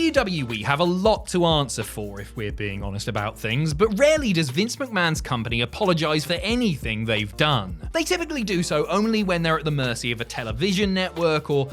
WWE have a lot to answer for if we're being honest about things, but rarely does Vince McMahon's company apologise for anything they've done. They typically do so only when they're at the mercy of a television network or,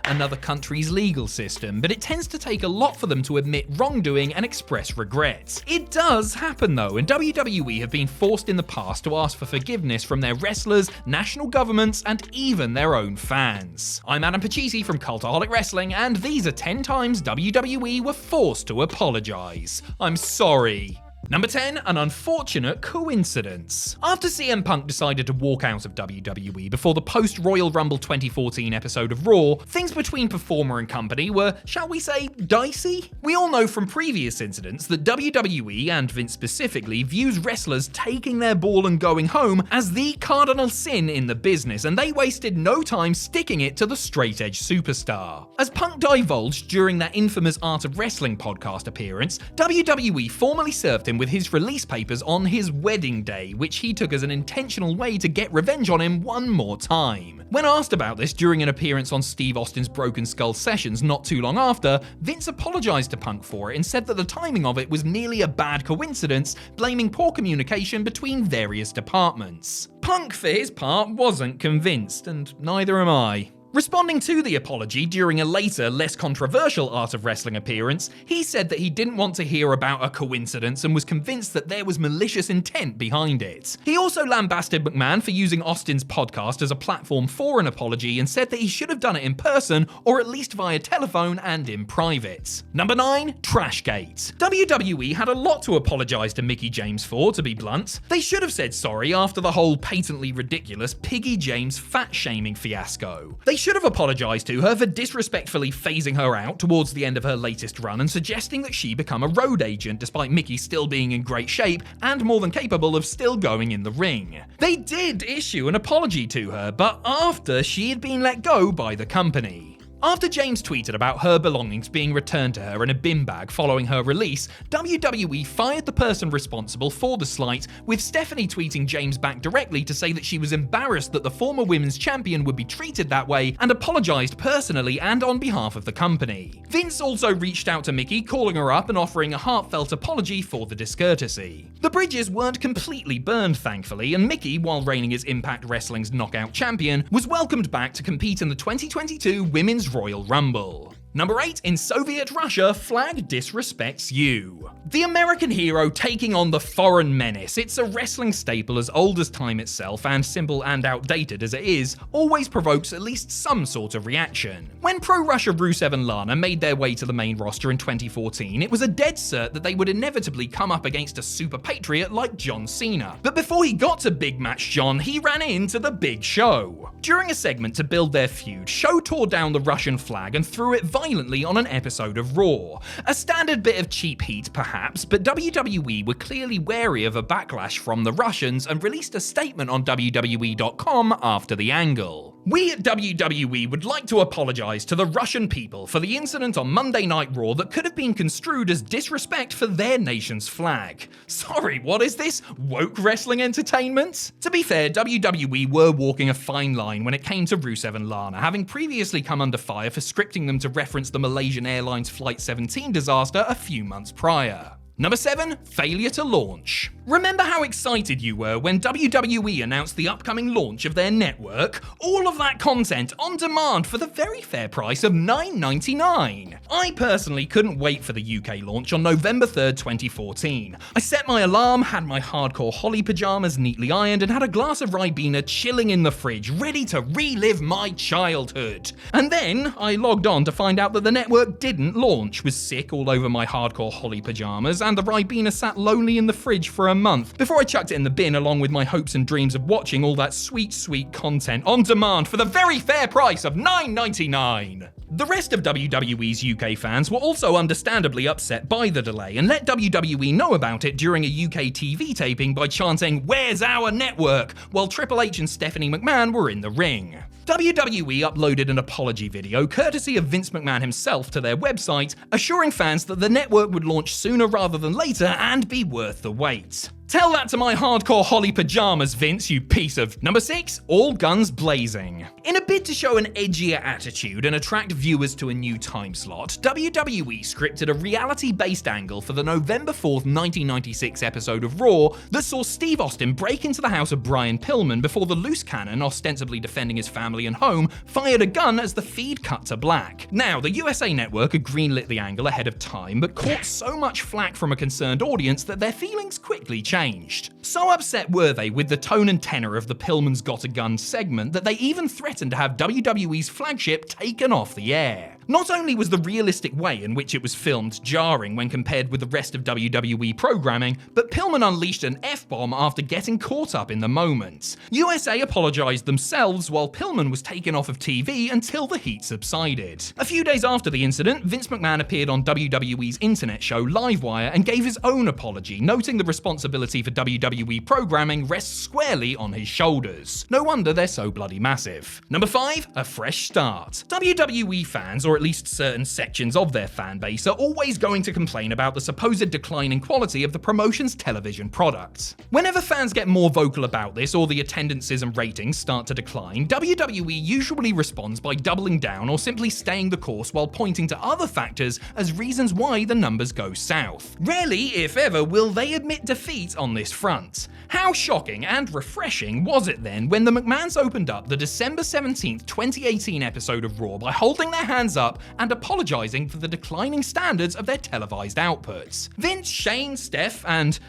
another country's legal system, but it tends to take a lot for them to admit wrongdoing and express regrets. It does happen though, and WWE have been forced in the past to ask for forgiveness from their wrestlers, national governments, and even their own fans. I'm Adam Pachisi from Cultaholic Wrestling, and these are 10 times WWE were forced to apologise. I'm sorry. Number 10, an unfortunate coincidence. After CM Punk decided to walk out of WWE before the post-Royal Rumble 2014 episode of Raw, things between performer and company were, shall we say, dicey? We all know from previous incidents that WWE, and Vince specifically, views wrestlers taking their ball and going home as the cardinal sin in the business, and they wasted no time sticking it to the straight-edge superstar. As Punk divulged during that infamous Art of Wrestling podcast appearance, WWE formally served him with his release papers on his wedding day, which he took as an intentional way to get revenge on him one more time. When asked about this during an appearance on Steve Austin's Broken Skull Sessions not too long after, Vince apologised to Punk for it and said that the timing of it was merely a bad coincidence, blaming poor communication between various departments. Punk, for his part, wasn't convinced, and neither am I. Responding to the apology during a later, less controversial Art of Wrestling appearance, he said that he didn't want to hear about a coincidence and was convinced that there was malicious intent behind it. He also lambasted McMahon for using Austin's podcast as a platform for an apology and said that he should have done it in person or at least via telephone and in private. Number 9, Trashgate. WWE had a lot to apologise to Mickie James for, to be blunt. They should have said sorry after the whole patently ridiculous Piggy James fat-shaming fiasco. They should have apologised to her for disrespectfully phasing her out towards the end of her latest run and suggesting that she become a road agent despite Mickie still being in great shape and more than capable of still going in the ring. They did issue an apology to her, but after she had been let go by the company. After James tweeted about her belongings being returned to her in a bin bag following her release, WWE fired the person responsible for the slight, with Stephanie tweeting James back directly to say that she was embarrassed that the former women's champion would be treated that way and apologised personally and on behalf of the company. Vince also reached out to Mickie, calling her up and offering a heartfelt apology for the discourtesy. The bridges weren't completely burned, thankfully, and Mickie, while reigning as Impact Wrestling's knockout champion, was welcomed back to compete in the 2022 Women's Royal Rumble. Number 8, in Soviet Russia, flag disrespects you. The American hero taking on the foreign menace. It's a wrestling staple as old as time itself, and simple and outdated as it is, always provokes at least some sort of reaction. When pro-Russia Rusev and Lana made their way to the main roster in 2014, it was a dead cert that they would inevitably come up against a super patriot like John Cena. But before he got to Big Match John, he ran into the Big Show. During a segment to build their feud, Show tore down the Russian flag and threw it violently on an episode of Raw. A standard bit of cheap heat, perhaps, but WWE were clearly wary of a backlash from the Russians and released a statement on WWE.com after the angle. We at WWE would like to apologise to the Russian people for the incident on Monday Night Raw that could have been construed as disrespect for their nation's flag. Sorry, what is this? Woke wrestling entertainment? To be fair, WWE were walking a fine line when it came to Rusev and Lana, having previously come under fire for scripting them to reference the Malaysian Airlines Flight 17 disaster a few months prior. Number 7, failure to launch. Remember how excited you were when WWE announced the upcoming launch of their network? All of that content on demand for the very fair price of $9.99. I personally couldn't wait for the UK launch on November 3rd, 2014. I set my alarm, had my hardcore Holly pajamas neatly ironed, and had a glass of Ribena chilling in the fridge, ready to relive my childhood. And then I logged on to find out that the network didn't launch, was sick all over my hardcore Holly pajamas, and the Ribena sat lonely in the fridge for a month before I chucked it in the bin along with my hopes and dreams of watching all that sweet, sweet content on demand for the very fair price of $9.99. The rest of WWE's UK fans were also understandably upset by the delay and let WWE know about it during a UK TV taping by chanting, "Where's our network?" while Triple H and Stephanie McMahon were in the ring. WWE uploaded an apology video courtesy of Vince McMahon himself to their website, assuring fans that the network would launch sooner rather than later and be worth the wait. Tell that to my hardcore holly pajamas, Vince, you piece of... Number 6, all guns blazing. In a bid to show an edgier attitude and attract viewers to a new time slot, WWE scripted a reality-based angle for the November 4th, 1996 episode of Raw that saw Steve Austin break into the house of Brian Pillman before the loose cannon, ostensibly defending his family and home, fired a gun as the feed cut to black. Now, the USA Network had greenlit the angle ahead of time, but caught so much flack from a concerned audience that their feelings quickly changed. So upset were they with the tone and tenor of the Pillman's Got a Gun segment that they even threatened to have WWE's flagship taken off the air. Not only was the realistic way in which it was filmed jarring when compared with the rest of WWE programming, but Pillman unleashed an F-bomb after getting caught up in the moment. USA apologized themselves while Pillman was taken off of TV until the heat subsided. A few days after the incident, Vince McMahon appeared on WWE's internet show Livewire and gave his own apology, noting the responsibility for WWE programming rests squarely on his shoulders. No wonder they're so bloody massive. Number 5, a fresh start. WWE fans, or at least certain sections of their fan base, are always going to complain about the supposed declining quality of the promotion's television product. Whenever fans get more vocal about this or the attendances and ratings start to decline, WWE usually responds by doubling down or simply staying the course while pointing to other factors as reasons why the numbers go south. Rarely, if ever, will they admit defeat on this front. How shocking and refreshing was it then when the McMahons opened up the December 17th, 2018 episode of Raw by holding their hands up and apologizing for the declining standards of their televised outputs. Vince, Shane, Steph, and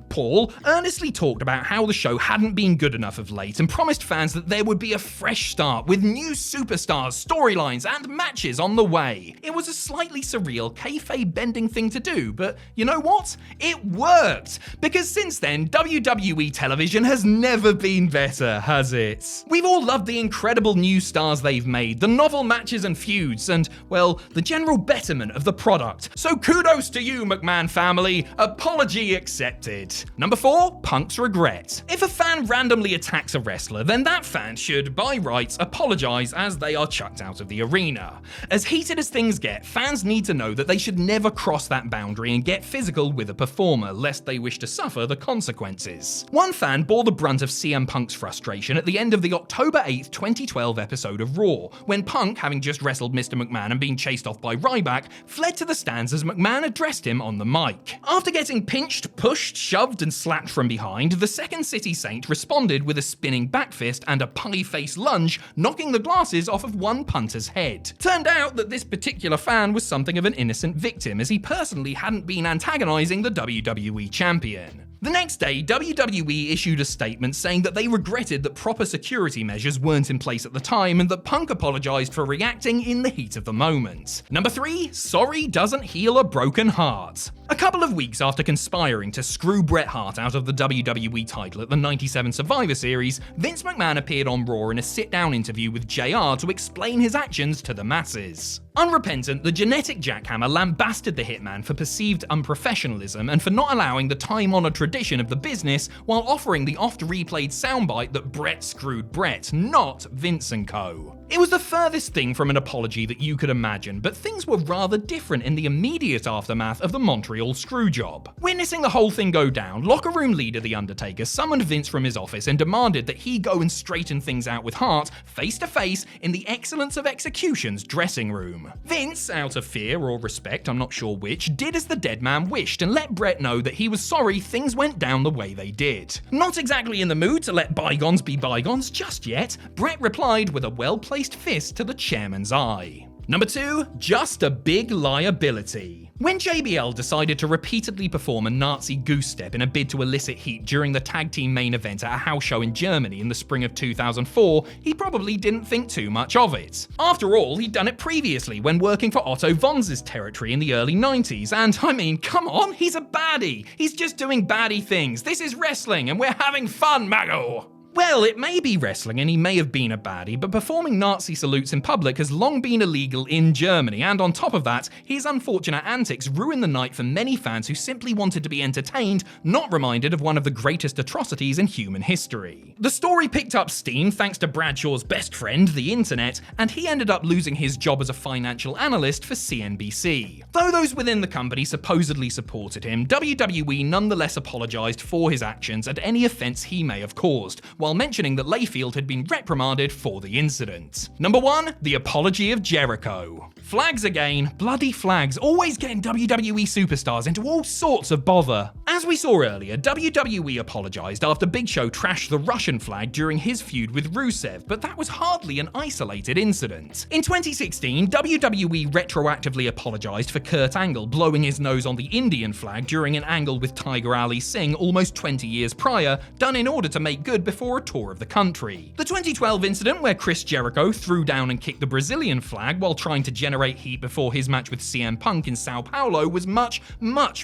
Paul earnestly talked about how the show hadn't been good enough of late and promised fans that there would be a fresh start with new superstars, storylines, and matches on the way. It was a slightly surreal, kayfabe-bending thing to do, but you know what? It worked! Because since then, WWE television has never been better, has it? We've all loved the incredible new stars they've made, the novel matches and feuds, and, well, the general betterment of the product. So kudos to you, McMahon family. Apology accepted. Number 4, Punk's regret. If a fan randomly attacks a wrestler, then that fan should, by rights, apologize as they are chucked out of the arena. As heated as things get, fans need to know that they should never cross that boundary and get physical with a performer, lest they wish to suffer the consequences. One fan bore the brunt of CM Punk's frustration at the end of the October 8th, 2012 episode of Raw, when Punk, having just wrestled Mr. McMahon and being chased off by Ryback, fled to the stands as McMahon addressed him on the mic. After getting pinched, pushed, shoved, and slapped from behind, the Second City Saint responded with a spinning back fist and a pie-face lunge, knocking the glasses off of one punter's head. Turned out that this particular fan was something of an innocent victim, as he personally hadn't been antagonizing the WWE champion. The next day, WWE issued a statement saying that they regretted that proper security measures weren't in place at the time and that Punk apologized for reacting in the heat of the moment. Number 3, sorry doesn't heal a broken heart. A couple of weeks after conspiring to screw Bret Hart out of the WWE title at the '97 Survivor Series, Vince McMahon appeared on Raw in a sit-down interview with JR to explain his actions to the masses. Unrepentant, the genetic jackhammer lambasted the hitman for perceived unprofessionalism and for not allowing the time-honored tradition of the business while offering the oft-replayed soundbite that Bret screwed Bret, not Vince & Co. It was the furthest thing from an apology that you could imagine, but things were rather different in the immediate aftermath of the Montreal Screwjob. Witnessing the whole thing go down, locker room leader The Undertaker summoned Vince from his office and demanded that he go and straighten things out with Hart face to face in the Excellence of Execution's dressing room. Vince, out of fear or respect, I'm not sure which, did as the dead man wished and let Bret know that he was sorry things went down the way they did. Not exactly in the mood to let bygones be bygones just yet, Bret replied with a well-placed fist to the chairman's eye. Number 2, just a big liability. When JBL decided to repeatedly perform a Nazi goose step in a bid to elicit heat during the tag team main event at a house show in Germany in the spring of 2004, he probably didn't think too much of it. After all, he'd done it previously when working for Otto Vonz's territory in the early 90s, and I mean, come on, he's a baddie. He's just doing baddie things. This is wrestling, and we're having fun, Mago! Well, it may be wrestling and he may have been a baddie, but performing Nazi salutes in public has long been illegal in Germany, and on top of that, his unfortunate antics ruined the night for many fans who simply wanted to be entertained, not reminded of one of the greatest atrocities in human history. The story picked up steam thanks to Bradshaw's best friend, the internet, and he ended up losing his job as a financial analyst for CNBC. Though those within the company supposedly supported him, WWE nonetheless apologised for his actions and any offence he may have caused, while mentioning that Layfield had been reprimanded for the incident. Number 1, the apology of Jericho. Flags again, bloody flags, always getting WWE superstars into all sorts of bother. As we saw earlier, WWE apologised after Big Show trashed the Russian flag during his feud with Rusev, but that was hardly an isolated incident. In 2016, WWE retroactively apologised for Kurt Angle blowing his nose on the Indian flag during an angle with Tiger Ali Singh almost 20 years prior, done in order to make good before a tour of the country. The 2012 incident where Chris Jericho threw down and kicked the Brazilian flag while trying to generate heat before his match with CM Punk in Sao Paulo was much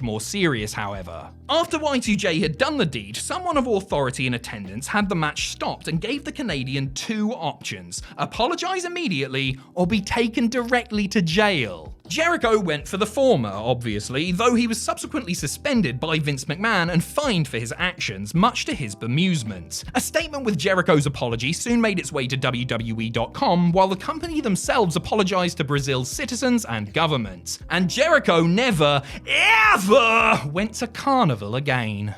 more serious, however. After Y2J had done the deed, someone of authority in attendance had the match stopped and gave the Canadian 2 options: apologise immediately or be taken directly to jail. Jericho went for the former, obviously, though he was subsequently suspended by Vince McMahon and fined for his actions, much to his bemusement. A statement with Jericho's apology soon made its way to WWE.com, while the company themselves apologised to Brazil's citizens and government. And Jericho never, ever went to Carnival again.